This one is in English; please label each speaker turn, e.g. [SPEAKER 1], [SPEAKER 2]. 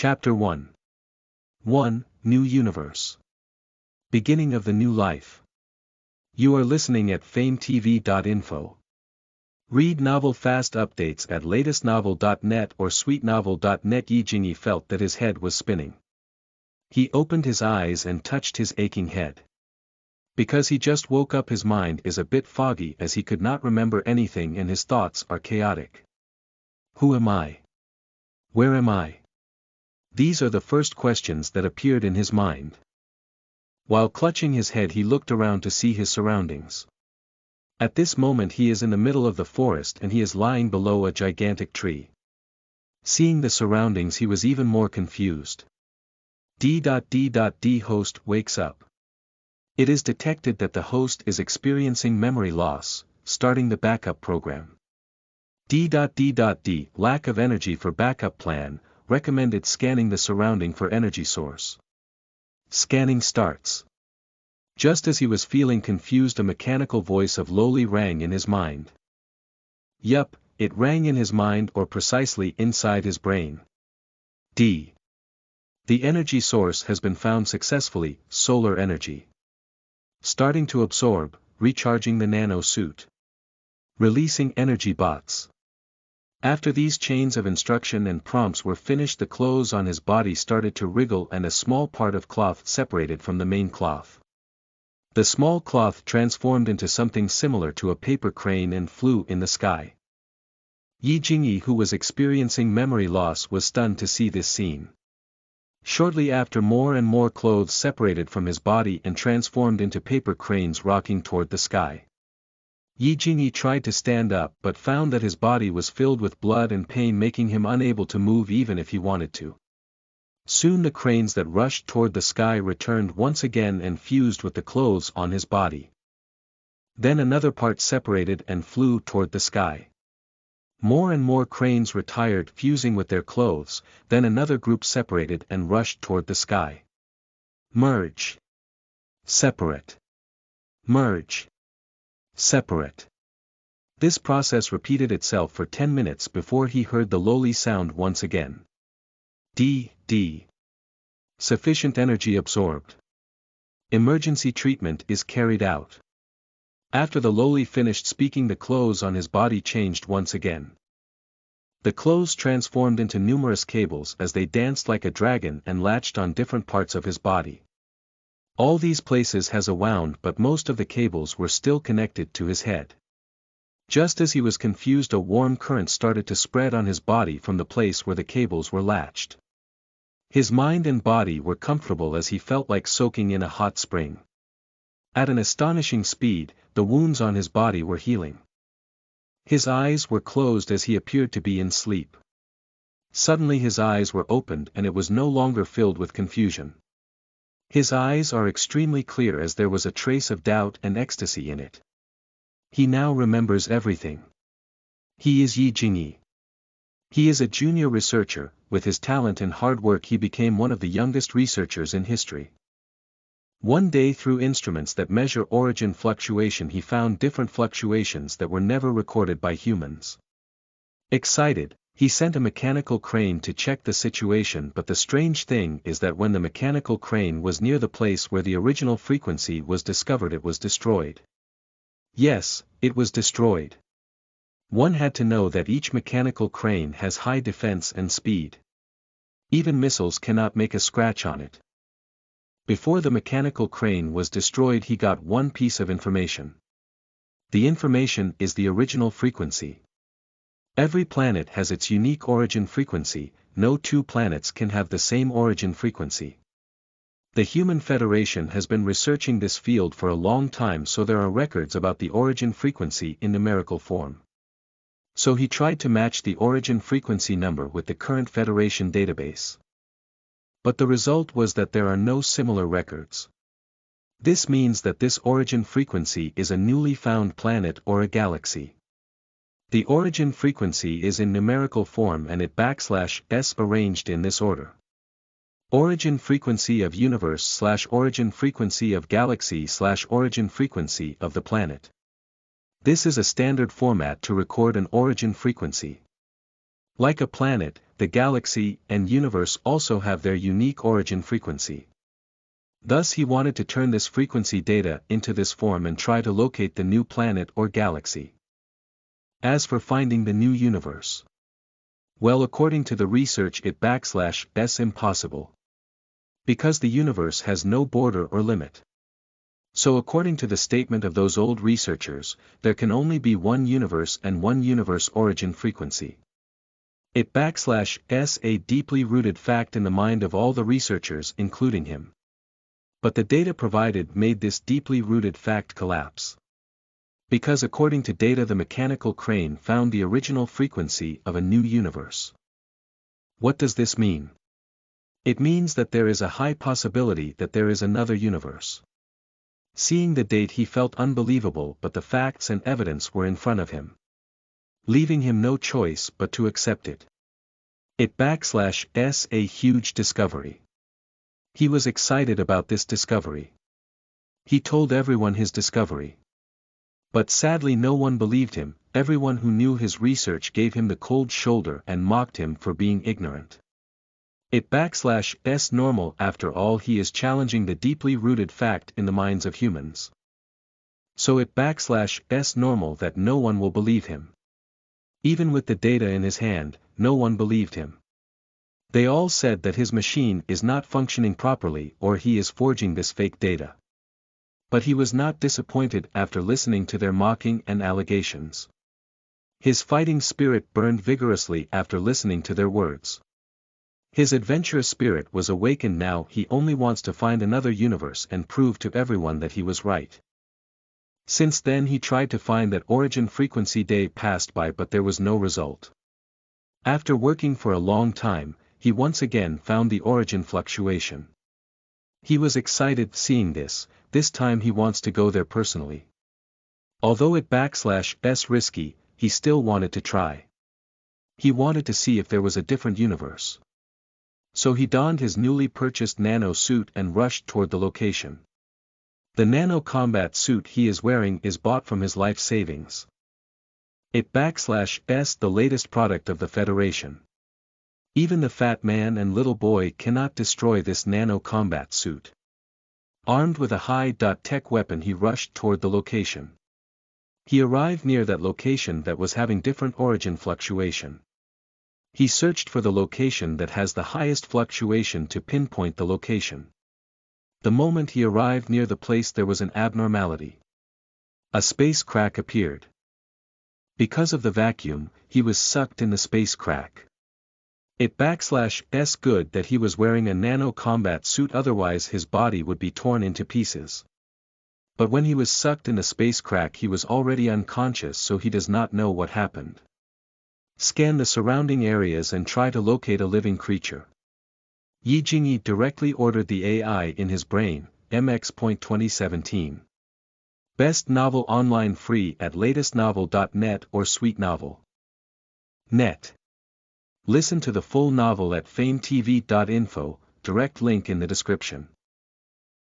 [SPEAKER 1] Chapter 1. 1. New Universe. Beginning of the New Life. You are listening at famvetv.info. Read novel fast updates at latestnovel.net or sweetnovel.net. Yi Jingyi felt that his head was spinning. He opened his eyes and touched his aching head. Because he just woke up, his mind is a bit foggy as he could not remember anything and his thoughts are chaotic. Who am I? Where am I? These are the first questions that appeared in his mind. While clutching his head, he looked around to see his surroundings. At this moment he is in the middle of the forest and he is lying below a gigantic tree. Seeing the surroundings, he was even more confused. D. Host wakes up. It is detected that the host is experiencing memory loss, starting the backup program. D. Lack of energy for backup plan, recommended scanning the surrounding for energy source. Scanning starts. Just as he was feeling confused, a mechanical voice of Loli rang in his mind. Yup, it rang in his mind, or precisely inside his brain. D. The energy source has been found successfully, solar energy. Starting to absorb, recharging the nano suit. Releasing energy bots. After these chains of instruction and prompts were finished, the clothes on his body started to wriggle and a small part of cloth separated from the main cloth. The small cloth transformed into something similar to a paper crane and flew in the sky. Yi Jingyi, who was experiencing memory loss, was stunned to see this scene. Shortly after, more and more clothes separated from his body and transformed into paper cranes rocking toward the sky. Yi Jingyi tried to stand up but found that his body was filled with blood and pain, making him unable to move even if he wanted to. Soon the cranes that rushed toward the sky returned once again and fused with the clothes on his body. Then another part separated and flew toward the sky. More and more cranes retired, fusing with their clothes, then another group separated and rushed toward the sky. Merge. Separate. Merge. Separate. This process repeated itself for 10 minutes before he heard the Loli sound once again. D. Sufficient energy absorbed. Emergency treatment is carried out. After the Loli finished speaking, the clothes on his body changed once again. The clothes transformed into numerous cables as they danced like a dragon and latched on different parts of his body. All these places has a wound, but most of the cables were still connected to his head. Just as he was confused, a warm current started to spread on his body from the place where the cables were latched. His mind and body were comfortable as he felt like soaking in a hot spring. At an astonishing speed, the wounds on his body were healing. His eyes were closed as he appeared to be in sleep. Suddenly his eyes were opened and it was no longer filled with confusion. His eyes are extremely clear as there was a trace of doubt and ecstasy in it. He now remembers everything. He is Yi Jingyi. He is a junior researcher. With his talent and hard work he became one of the youngest researchers in history. One day, through instruments that measure origin fluctuation, he found different fluctuations that were never recorded by humans. Excited, he sent a mechanical crane to check the situation, but the strange thing is that when the mechanical crane was near the place where the original frequency was discovered, it was destroyed. Yes, it was destroyed. One had to know that each mechanical crane has high defense and speed. Even missiles cannot make a scratch on it. Before the mechanical crane was destroyed, he got one piece of information. The information is the original frequency. Every planet has its unique origin frequency. No two planets can have the same origin frequency. The Human Federation has been researching this field for a long time, so there are records about the origin frequency in numerical form. So he tried to match the origin frequency number with the current Federation database. But the result was that there are no similar records. This means that this origin frequency is a newly found planet or a galaxy. The origin frequency is in numerical form and it \s arranged in this order. Origin frequency of universe / origin frequency of galaxy / origin frequency of the planet. This is a standard format to record an origin frequency. Like a planet, the galaxy and universe also have their unique origin frequency. Thus he wanted to turn this frequency data into this form and try to locate the new planet or galaxy. As for finding the new universe, well, according to the research it's impossible. Because the universe has no border or limit. So according to the statement of those old researchers, there can only be one universe and one universe origin frequency. It's a deeply rooted fact in the mind of all the researchers including him. But the data provided made this deeply rooted fact collapse. Because according to data the mechanical crane found the original frequency of a new universe. What does this mean? It means that there is a high possibility that there is another universe. Seeing the date he felt unbelievable, but the facts and evidence were in front of him, leaving him no choice but to accept it. It's a huge discovery. He was excited about this discovery. He told everyone his discovery. But sadly no one believed him. Everyone who knew his research gave him the cold shoulder and mocked him for being ignorant. It's normal. After all, he is challenging the deeply rooted fact in the minds of humans. So it's normal that no one will believe him. Even with the data in his hand, no one believed him. They all said that his machine is not functioning properly or he is forging this fake data. But he was not disappointed after listening to their mocking and allegations. His fighting spirit burned vigorously after listening to their words. His adventurous spirit was awakened now. He only wants to find another universe and prove to everyone that he was right. Since then he tried to find that origin frequency. Day passed by but there was no result. After working for a long time, he once again found the origin fluctuation. He was excited seeing this time he wants to go there personally. Although it's risky, he still wanted to try. He wanted to see if there was a different universe. So he donned his newly purchased Nano suit and rushed toward the location. The Nano Combat Suit he is wearing is bought from his life savings. It's the latest product of the Federation. Even the fat man and little boy cannot destroy this Nano Combat Suit. Armed with a high-tech weapon he rushed toward the location. He arrived near that location that was having different origin fluctuation. He searched for the location that has the highest fluctuation to pinpoint the location. The moment he arrived near the place there was an abnormality. A space crack appeared. Because of the vacuum, he was sucked in the space crack. It's good that he was wearing a Nano Combat Suit, otherwise his body would be torn into pieces. But when he was sucked in the space crack he was already unconscious, so he does not know what happened. Scan the surrounding areas and try to locate a living creature. Yi Jingyi directly ordered the AI in his brain, MX.2017. Best novel online free at latestnovel.net or sweetnovel.net. Listen to the full novel at FameTV.info, direct link in the description.